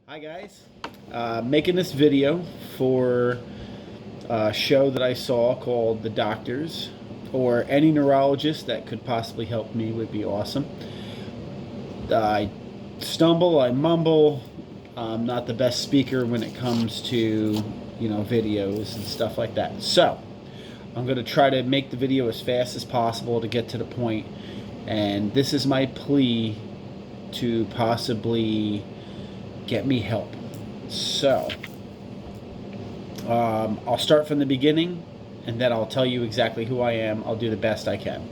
Hi guys, making this video for a show that I saw called The Doctors, or any neurologist that could possibly help me would be awesome. I stumble, I mumble. I'm not the best speaker when it comes to, videos and stuff like that. So I'm going to try to make the video as fast as possible to get to the point. And this is my plea to possibly get me help. So I'll start from the beginning, and then I'll tell you exactly who I am. I'll do the best I can.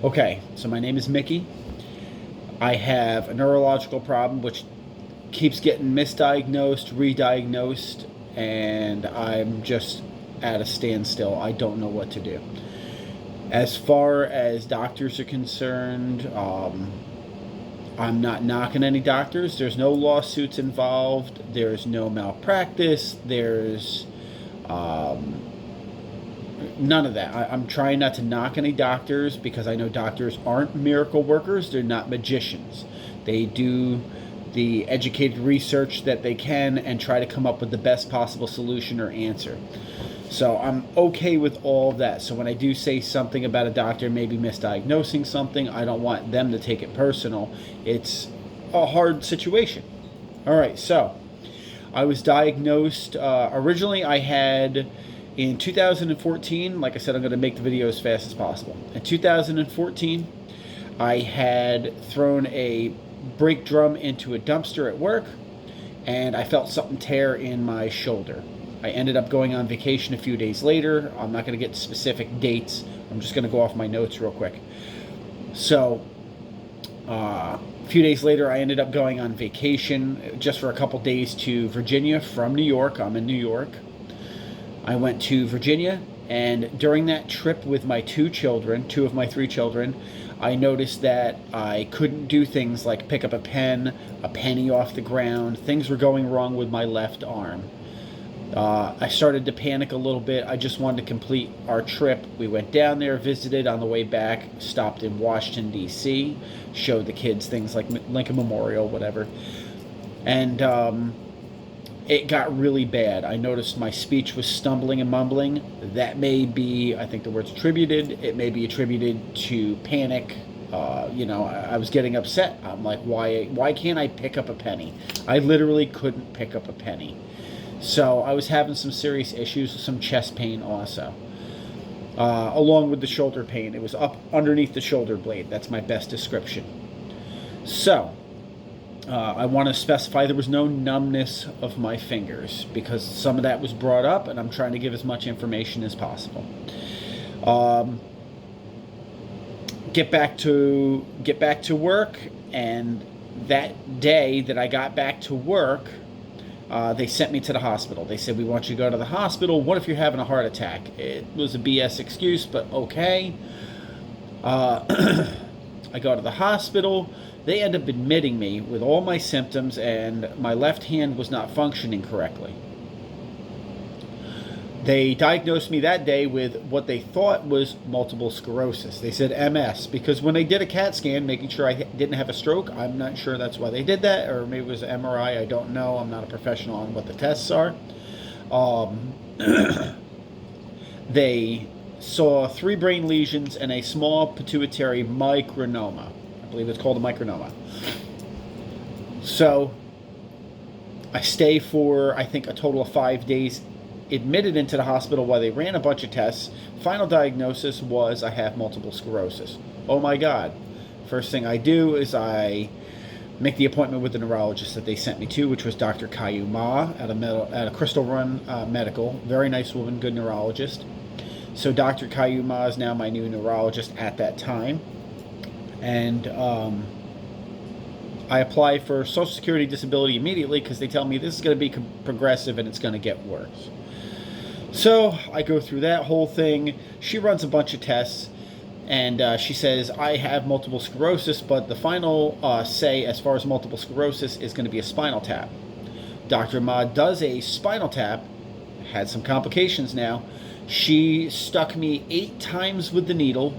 Okay, so my name is Mickey. I have a neurological problem which keeps getting misdiagnosed, re-diagnosed, and I'm just at a standstill. I don't know what to do. As far as doctors are concerned, I'm not knocking any doctors. There's no lawsuits involved. There's no malpractice. There's none of that. I'm trying not to knock any doctors because I know doctors aren't miracle workers. They're not magicians. They do the educated research that they can and try to come up with the best possible solution or answer. So I'm okay with all of that. So when I do say something about a doctor maybe misdiagnosing something, I don't want them to take it personal. It's a hard situation. All right, so I was diagnosed. Originally, I had in 2014, like I said, I'm going to make the video as fast as possible. In 2014, I had thrown a brake drum into a dumpster at work, and I felt something tear in my shoulder. I ended up going on vacation a few days later. I'm not going to get specific dates. I'm just going to go off my notes real quick. So, a few days later, I ended up going on vacation just for a couple days to Virginia from New York. I'm in New York. I went to Virginia, and during that trip with my two of my three children, I noticed that I couldn't do things like pick up a pen, a penny off the ground. Things were going wrong with my left arm. I started to panic a little bit. I just wanted to complete our trip. We went down there, visited on the way back, stopped in Washington, D.C., showed the kids things like Lincoln Memorial, whatever. And it got really bad. I noticed my speech was stumbling and mumbling. That may be, I think the word's attributed. It may be attributed to panic. I was getting upset. I'm like, why can't I pick up a penny? I literally couldn't pick up a penny. So I was having some serious issues with some chest pain also, along with the shoulder pain. It was up underneath the shoulder blade. That's my best description. So I want to specify there was no numbness of my fingers because some of that was brought up, and I'm trying to give as much information as possible. Get back to work, and that day that I got back to work, they sent me to the hospital. They said, we want you to go to the hospital. What if you're having a heart attack? It was a BS excuse, but okay. I go to the hospital. They end up admitting me with all my symptoms, and my left hand was not functioning correctly. They diagnosed me that day with what they thought was multiple sclerosis. They said MS, because when they did a CAT scan, making sure I didn't have a stroke, I'm not sure that's why they did that, or maybe it was an MRI, I don't know. I'm not a professional on what the tests are. They saw 3 brain lesions and a small pituitary micronoma. I believe it's called a micronoma. So I stay for, I think, a total of 5 days admitted into the hospital while they ran a bunch of tests. Final diagnosis was I have multiple sclerosis. Oh my God. First thing I do is I make the appointment with the neurologist that they sent me to, which was Dr. Caillou Ma at a Crystal Run Medical. Very nice woman, good neurologist. So Dr. Caillou Ma is now my new neurologist at that time. And I apply for Social Security disability immediately because they tell me this is going to be progressive and it's going to get worse. So I go through that whole thing. She runs a bunch of tests, and she says I have multiple sclerosis, but the final say as far as multiple sclerosis is going to be a spinal tap. Dr. Ma does a spinal tap, had some complications now. She stuck me 8 times with the needle,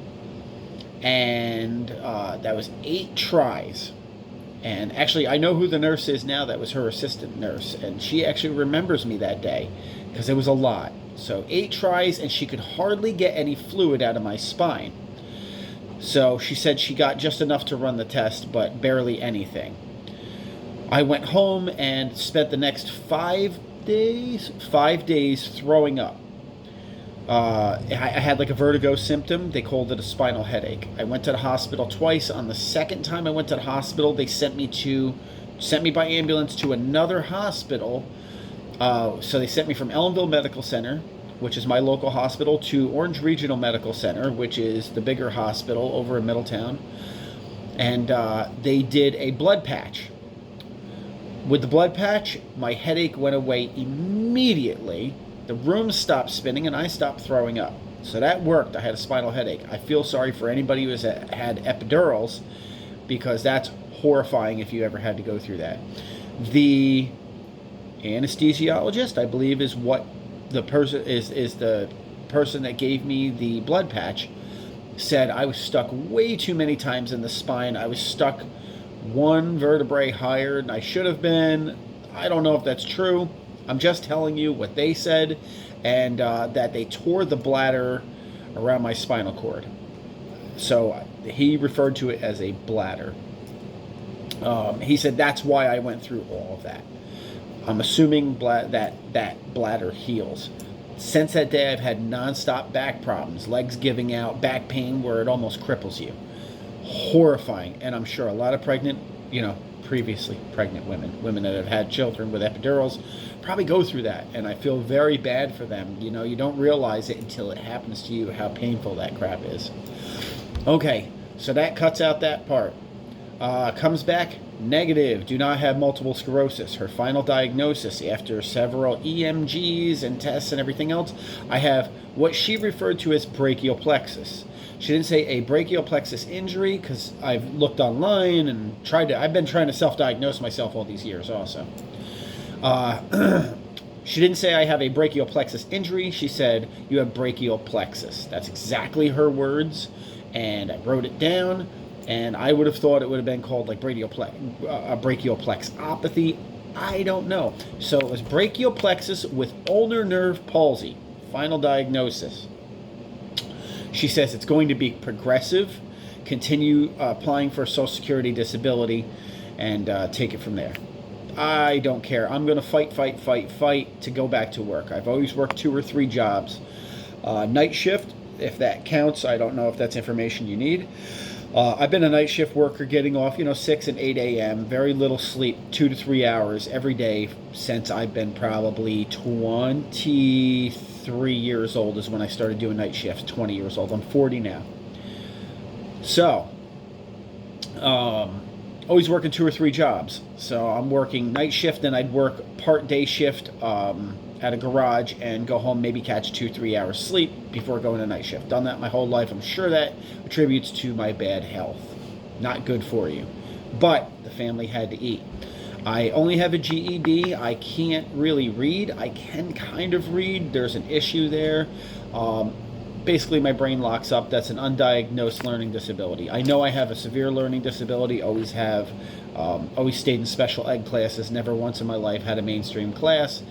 and that was 8 tries. And actually, I know who the nurse is now. That was her assistant nurse. And she actually remembers me that day because it was a lot. So 8 tries, and she could hardly get any fluid out of my spine. So she said she got just enough to run the test, but barely anything. I went home and spent the next 5 days throwing up. I had like a vertigo symptom. They called it a spinal headache. I went to the hospital twice. On the second time I went to the hospital, they sent me by ambulance to another hospital. So they sent me from Ellenville Medical Center, which is my local hospital, to Orange Regional Medical Center, which is the bigger hospital over in Middletown. And they did a blood patch. With the blood patch, my headache went away immediately. The room stopped spinning, and I stopped throwing up. So that worked. I had a spinal headache. I feel sorry for anybody who has had epidurals, because that's horrifying if you ever had to go through that. The anesthesiologist, I believe, is what the person is the person that gave me the blood patch, said I was stuck way too many times in the spine. I was stuck 1 vertebrae higher than I should have been. I don't know if that's true. I'm just telling you what they said, and that they tore the bladder around my spinal cord. So he referred to it as a bladder. He said that's why I went through all of that. I'm assuming that bladder heals. Since that day, I've had nonstop back problems, legs giving out, back pain where it almost cripples you. Horrifying. And I'm sure a lot of previously pregnant women that have had children with epidurals, probably go through that. And I feel very bad for them. You don't realize it until it happens to you, how painful that crap is. Okay, so that cuts out that part. Comes back negative, do not have multiple sclerosis. Her final diagnosis after several EMGs and tests and everything else, I have what she referred to as brachial plexus. She didn't say a brachial plexus injury, because I've looked online and I've been trying to self-diagnose myself all these years also. She didn't say I have a brachial plexus injury. She said you have brachial plexus. That's exactly her words, and I wrote it down. And I would have thought it would have been called like brachial plexopathy. I don't know. So it was brachial plexus with ulnar nerve palsy. Final diagnosis. She says it's going to be progressive. Continue applying for Social Security disability, and take it from there. I don't care. I'm going to fight to go back to work. I've always worked 2 or 3 jobs. Night shift, if that counts. I don't know if that's information you need. I've been a night shift worker, getting off, 6 and 8 a.m., very little sleep, 2 to 3 hours every day since I've been probably 23 years old is when I started doing night shifts, 20 years old. I'm 40 now. So, always working 2 or 3 jobs. So I'm working night shift, then I'd work part day shift at a garage and go home, maybe catch 2-3 hours sleep before going to night shift. Done that my whole life. I'm sure that attributes to my bad health. Not good for you. But the family had to eat. I only have a GED. I can't really read. I can kind of read. There's an issue there. Basically, my brain locks up. That's an undiagnosed learning disability. I know I have a severe learning disability. Always have. Always stayed in special ed classes. Never once in my life had a mainstream class.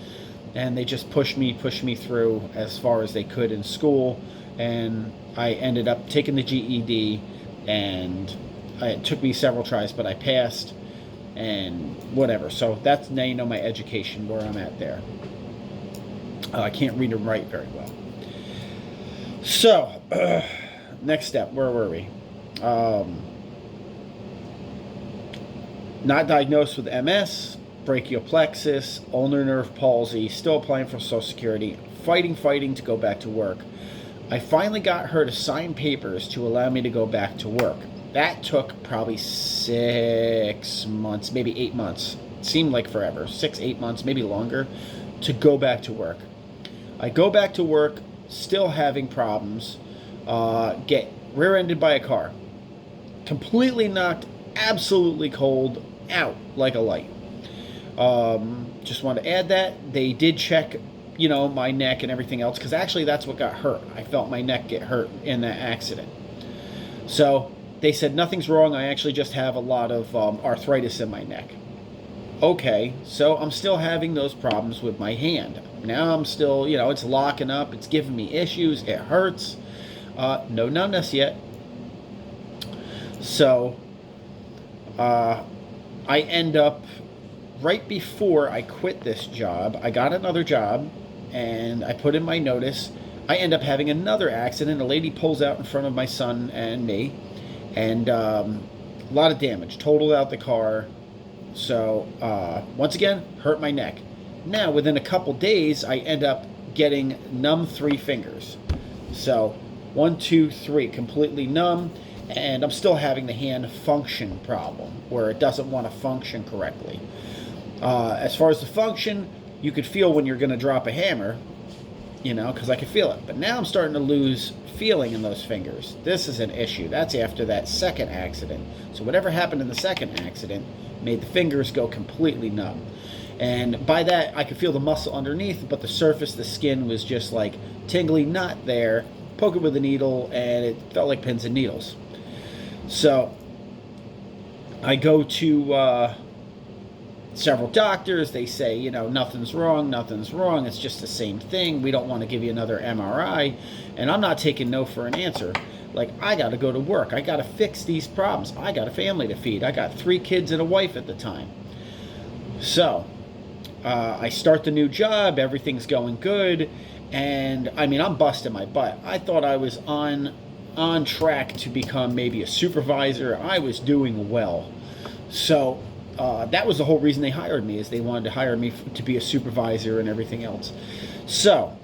And they just pushed me through as far as they could in school. And I ended up taking the GED, and it took me several tries, but I passed, and whatever. So that's, now you know my education, where I'm at there. I can't read and write very well. So, next step, where were we? Not diagnosed with MS, brachial plexus, ulnar nerve palsy, still applying for Social Security, fighting to go back to work. I finally got her to sign papers to allow me to go back to work. That took probably 6 months, maybe 8 months. It seemed like forever. 6-8 months, maybe longer, to go back to work. I go back to work, still having problems, get rear-ended by a car. Completely knocked, absolutely cold, out like a light. Just want to add that. They did check, my neck and everything else, because actually that's what got hurt. I felt my neck get hurt in that accident. So they said nothing's wrong. I actually just have a lot of arthritis in my neck. Okay, so I'm still having those problems with my hand. Now I'm still, it's locking up. It's giving me issues. It hurts. No numbness yet. So I end up, right before I quit this job, I got another job, and I put in my notice. I end up having another accident. A lady pulls out in front of my son and me, and a lot of damage, totaled out the car. So once again, hurt my neck. Now within a couple days, I end up getting numb 3 fingers. So 1, 2, 3, completely numb, and I'm still having the hand function problem where it doesn't want to function correctly. As far as the function, you could feel when you're going to drop a hammer, because I could feel it. But now I'm starting to lose feeling in those fingers. This is an issue. That's after that second accident. So whatever happened in the second accident made the fingers go completely numb. And by that, I could feel the muscle underneath, but the surface, the skin was just like tingly, not there. Poke it with a needle, and it felt like pins and needles. So I go to several doctors. They say, nothing's wrong, it's just the same thing. We don't want to give you another MRI. And I'm not taking no for an answer. Like, I got to go to work. I got to fix these problems. I got a family to feed. I got 3 kids and a wife at the time. So I start the new job. Everything's going good. And, I'm busting my butt. I thought I was on track to become maybe a supervisor. I was doing well. So that was the whole reason they hired me, is they wanted to hire me to be a supervisor and everything else. So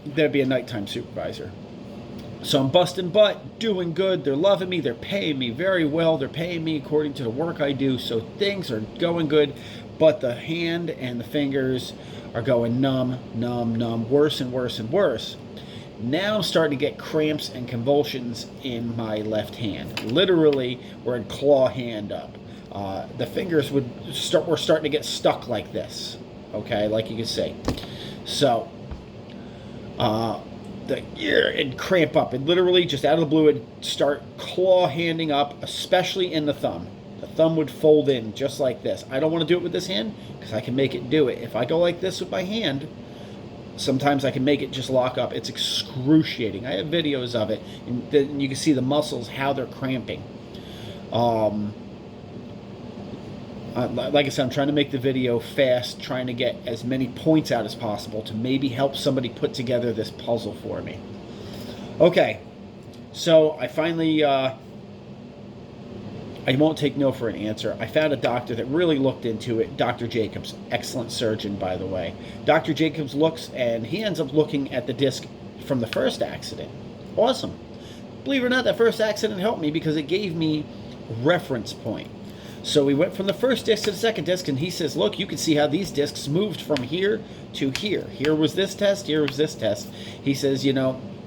there'd be a nighttime supervisor. So I'm busting butt, doing good. They're loving me. They're paying me very well. They're paying me according to the work I do. So things are going good. But the hand and the fingers are going numb, worse and worse and worse. Now I'm starting to get cramps and convulsions in my left hand. Literally, where I'd claw hand up. The fingers were starting to get stuck like this. Okay, like you can see. So it'd cramp up. It literally, just out of the blue, it'd start claw handing up, especially in the thumb. The thumb would fold in just like this. I don't want to do it with this hand because I can make it do it. If I go like this with my hand, sometimes I can make it just lock up. It's excruciating. I have videos of it, and then you can see the muscles, how they're cramping. Like I said, I'm trying to make the video fast, trying to get as many points out as possible to maybe help somebody put together this puzzle for me. Okay, so I finally, I won't take no for an answer. I found a doctor that really looked into it, Dr. Jacobs, excellent surgeon, by the way. Dr. Jacobs looks, and he ends up looking at the disc from the first accident. Awesome. Believe it or not, that first accident helped me because it gave me a reference point. So we went from the first disc to the second disc, and he says, look, you can see how these discs moved from here to here. Here was this test, here was this test. He says,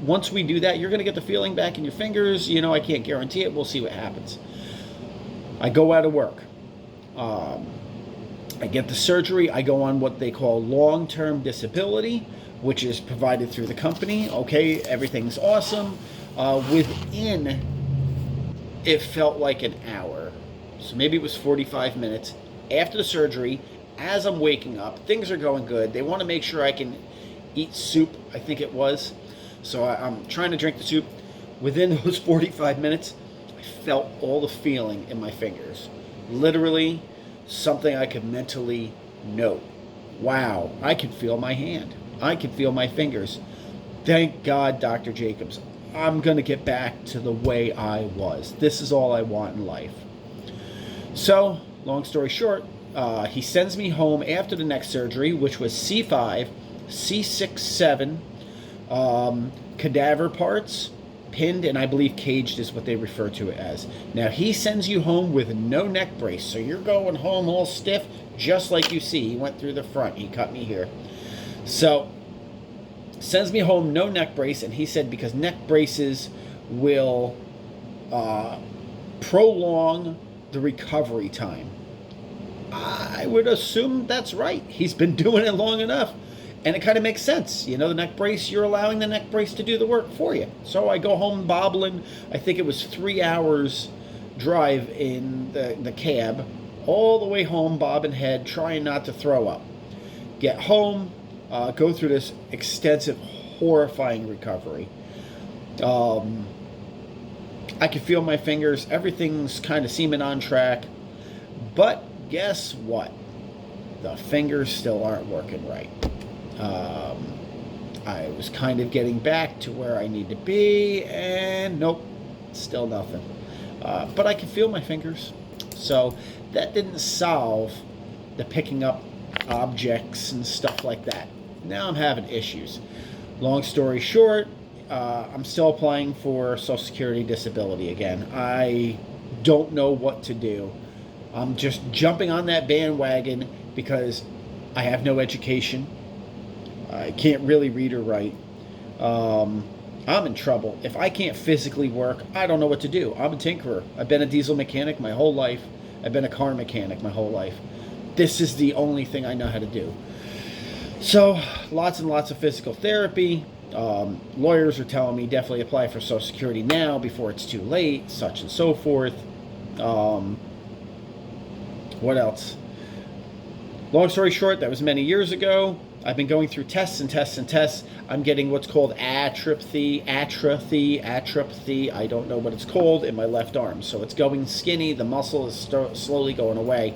once we do that, you're going to get the feeling back in your fingers. I can't guarantee it. We'll see what happens. I go out of work. I get the surgery. I go on what they call long-term disability, which is provided through the company. Okay, everything's awesome. Within, it felt like an hour. So maybe it was 45 minutes after the surgery. As I'm waking up, things are going good. They want to make sure I can eat soup, I think it was. So I'm trying to drink the soup. Within those 45 minutes, I felt all the feeling in my fingers. Literally, something I could mentally note. Wow, I can feel my hand. I can feel my fingers. Thank God, Dr. Jacobs. I'm going to get back to the way I was. This is all I want in life. So, long story short, he sends me home after the neck surgery, which was C5, C6, 7, cadaver parts, pinned, and I believe caged is what they refer to it as. Now, he sends you home with no neck brace, so you're going home all stiff, just like you see. He went through the front. He cut me here. So, sends me home, no neck brace, and he said because neck braces will prolong the recovery time. I would assume that's right. He's been doing it long enough. And it kind of makes sense. The neck brace, you're allowing the neck brace to do the work for you. So I go home bobbling. I think it was 3 hours drive in the cab all the way home, bobbing head, trying not to throw up. Get home, go through this extensive, horrifying recovery. I can feel my fingers. Everything's kind of seeming on track. But guess what? The fingers still aren't working right. I was kind of getting back to where I need to be, and nope, still nothing. But I can feel my fingers. So that didn't solve the picking up objects and stuff like that. Now I'm having issues. Long story short, I'm still applying for Social Security disability again. I don't know what to do. I'm just jumping on that bandwagon because I have no education. I can't really read or write. I'm in trouble. If I can't physically work, I don't know what to do. I'm a tinkerer. I've been a diesel mechanic my whole life. I've been a car mechanic my whole life. This is the only thing I know how to do. So, lots and lots of physical therapy. Lawyers are telling me definitely apply for Social Security now before it's too late, such and so forth. What else? Long story short, that was many years ago. I've been going through tests and tests and tests. I'm getting what's called atrophy. I don't know what it's called in my left arm. So it's going skinny. The muscle is slowly going away.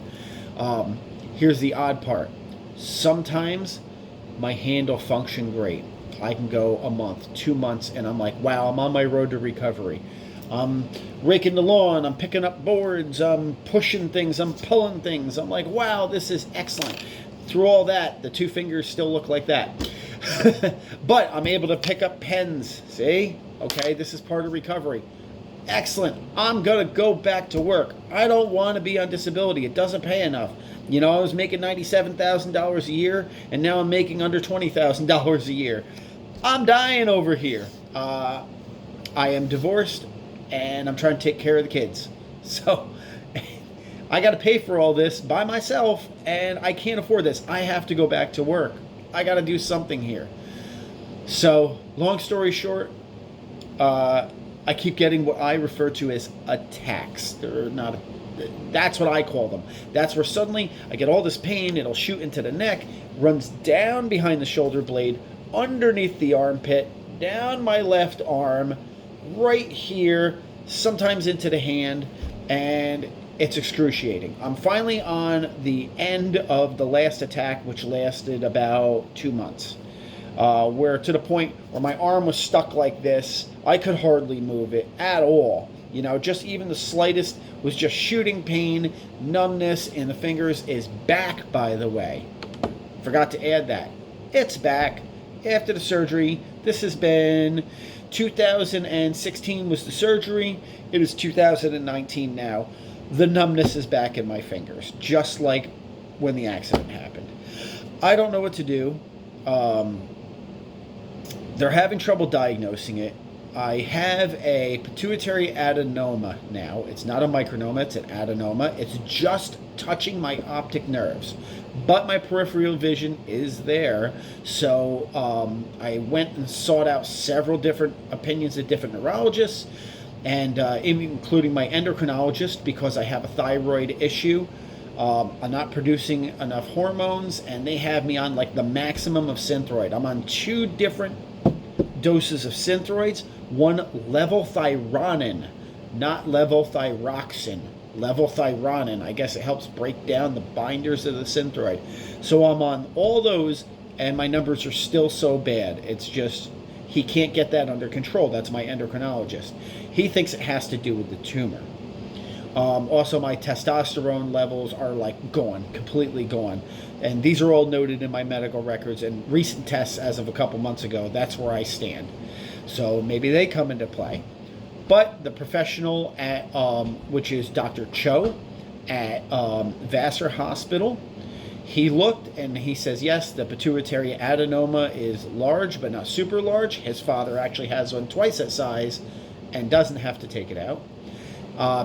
Here's the odd part. Sometimes my hand will function great. I can go a month, 2 months, and I'm like, wow, I'm on my road to recovery. I'm raking the lawn, I'm picking up boards, I'm pushing things, I'm pulling things. I'm like, wow, this is excellent. Through all that, the 2 fingers still look like that. But I'm able to pick up pens, see? Okay, this is part of recovery. Excellent. I'm going to go back to work. I don't want to be on disability. It doesn't pay enough. You know, I was making $97,000 a year, and now I'm making under $20,000 a year. I'm dying over here. I am divorced, and I'm trying to take care of the kids. So I got to pay for all this by myself, and I can't afford this. I have to go back to work. I got to do something here. So, long story short, I keep getting what I refer to as attacks. They're not. That's what I call them. That's where suddenly I get all this pain. It'll shoot into the neck, runs down behind the shoulder blade, underneath the armpit, down my left arm, right here, sometimes into the hand, and it's excruciating. I'm finally on the end of the last attack, which lasted about 2 months. Where to the point where my arm was stuck like this, I could hardly move it at all. You know, just even the slightest was just shooting pain, numbness in the fingers is back, by the way. Forgot to add that. It's back after the surgery. This has been 2016 was the surgery. It is 2019 now. The numbness is back in my fingers, just like when the accident happened. I don't know what to do. They're having trouble diagnosing it. I have a pituitary adenoma now. It's not a micronoma, it's an adenoma. It's just touching my optic nerves. But my peripheral vision is there. So I went and sought out several different opinions of different neurologists, and including my endocrinologist, because I have a thyroid issue. I'm not producing enough hormones, and they have me on like the maximum of Synthroid. I'm on 2 different doses of Synthroids, one levothyronin, not levothyroxine. Levothyronin, I guess it helps break down the binders of the Synthroid. So I'm on all those, and my numbers are still so bad. It's just, he can't get that under control. That's my endocrinologist. He thinks it has to do with the tumor. Also, my testosterone levels are like gone, completely gone. And these are all noted in my medical records and recent tests as of a couple months ago. That's where I stand. So maybe they come into play. But the professional at, which is Dr. Cho at Vassar Hospital, he looked and he says, yes, the pituitary adenoma is large, but not super large. His father actually has one twice that size and doesn't have to take it out.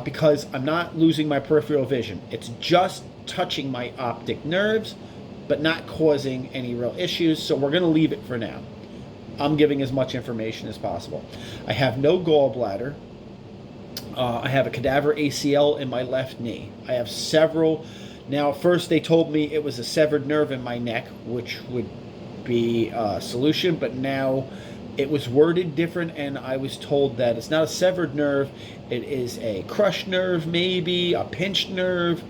Because I'm not losing my peripheral vision. It's just touching my optic nerves, but not causing any real issues, so we're going to leave it for now. I'm giving as much information as possible. I have no gallbladder. I have a cadaver ACL in my left knee. I have several. Now, first they told me it was a severed nerve in my neck, which would be a solution, but now it was worded different, and I was told that it's not a severed nerve, it is a crushed nerve, maybe a pinched nerve.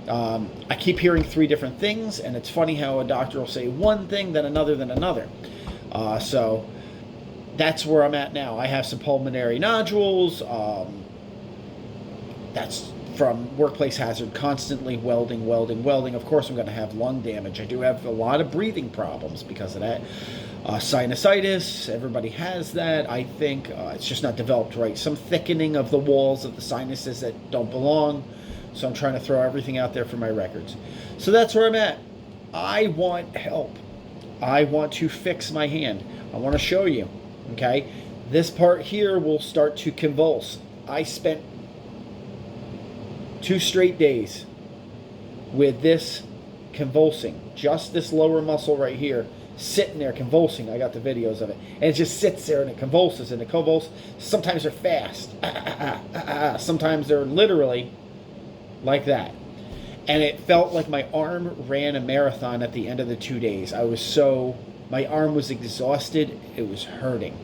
I keep hearing three different things, and it's funny how a doctor will say one thing, then another, then another. So that's where I'm at now. I have some pulmonary nodules. That's from workplace hazard, constantly welding. Of course, I'm going to have lung damage. I do have a lot of breathing problems because of that. Sinusitis, everybody has that. I think it's just not developed right. Some thickening of the walls of the sinuses that don't belong. So I'm trying to throw everything out there for my records. So that's where I'm at. I want help. I want to fix my hand. I want to show you. Okay? This part here will start to convulse. I spent 2 straight days with this convulsing. Just this lower muscle right here sitting there convulsing. I got the videos of it. And it just sits there and it convulses and it convulses. Sometimes they're fast. Sometimes they're literally like that. And it felt like my arm ran a marathon at the end of the 2 days. My arm was exhausted. It was hurting.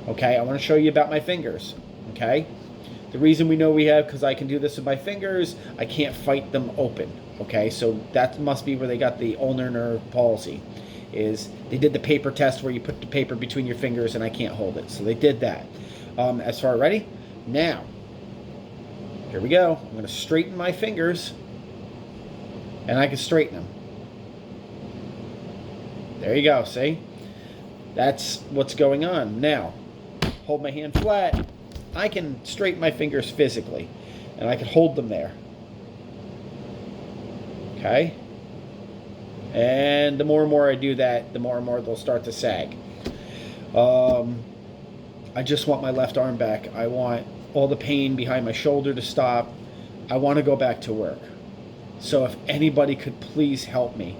Okay, I want to show you about my fingers. Okay, the reason we know we have, because I can do this with my fingers, I can't fight them open. Okay, so that must be where they got the ulnar nerve palsy. Is they did the paper test where you put the paper between your fingers and I can't hold it. So they did that. As far ready? Now, here we go. I'm going to straighten my fingers and I can straighten them. There you go, see? That's what's going on. Now, hold my hand flat. I can straighten my fingers physically and I can hold them there. Okay? And the more and more I do that, the more and more they'll start to sag. I just want my left arm back. I want all the pain behind my shoulder to stop. I want to go back to work. So if anybody could please help me.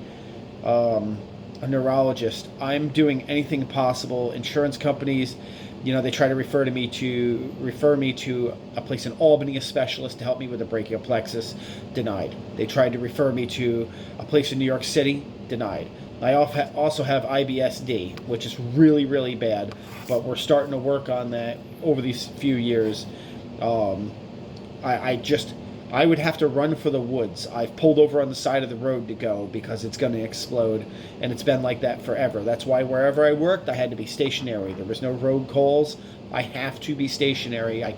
A neurologist. I'm doing anything possible. Insurance companies, they try to refer me to a place in Albany, a specialist to help me with a brachial plexus. Denied. They tried to refer me to a place in New York City. Denied. I also have IBS-D, which is really, really bad, but we're starting to work on that over these few years. I would have to run for the woods. I've pulled over on the side of the road to go because it's going to explode, and it's been like that forever. That's why wherever I worked, I had to be stationary. There was no road calls. I have to be stationary. I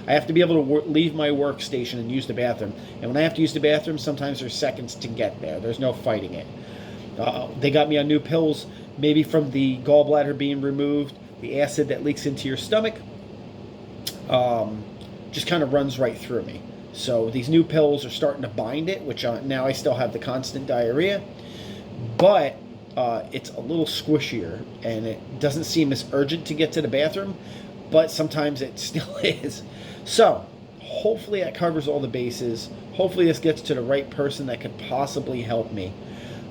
have to be able to leave my workstation and use the bathroom. And when I have to use the bathroom, sometimes there's seconds to get there. There's no fighting it. They got me on new pills, maybe from the gallbladder being removed. The acid that leaks into your stomach just kind of runs right through me. So these new pills are starting to bind it, which now I still have the constant diarrhea, but it's a little squishier, and it doesn't seem as urgent to get to the bathroom, but sometimes it still is. So hopefully that covers all the bases. Hopefully this gets to the right person that could possibly help me.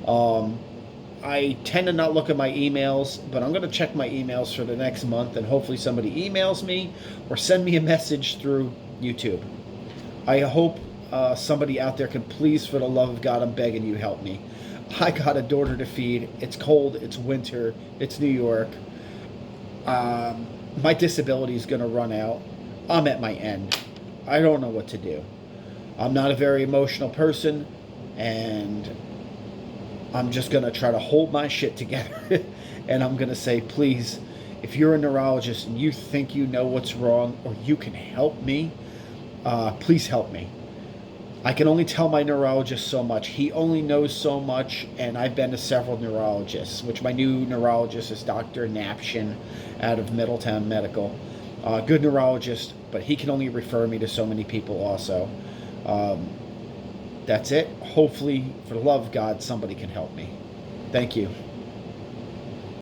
I tend to not look at my emails, but I'm going to check my emails for the next month, and hopefully somebody emails me or send me a message through YouTube. I hope somebody out there can please, for the love of God, I'm begging you, help me. I got a daughter to feed. It's cold. It's winter. It's New York. My disability is going to run out. I'm at my end. I don't know what to do. I'm not a very emotional person, and I'm just going to try to hold my shit together. And I'm going to say, please, if you're a neurologist and you think you know what's wrong or you can help me, please help me. I can only tell my neurologist so much. He only knows so much, and I've been to several neurologists, which my new neurologist is Dr. Napshin out of Middletown Medical. Good neurologist, but he can only refer me to so many people also. That's it. Hopefully, for the love of God, somebody can help me. Thank you.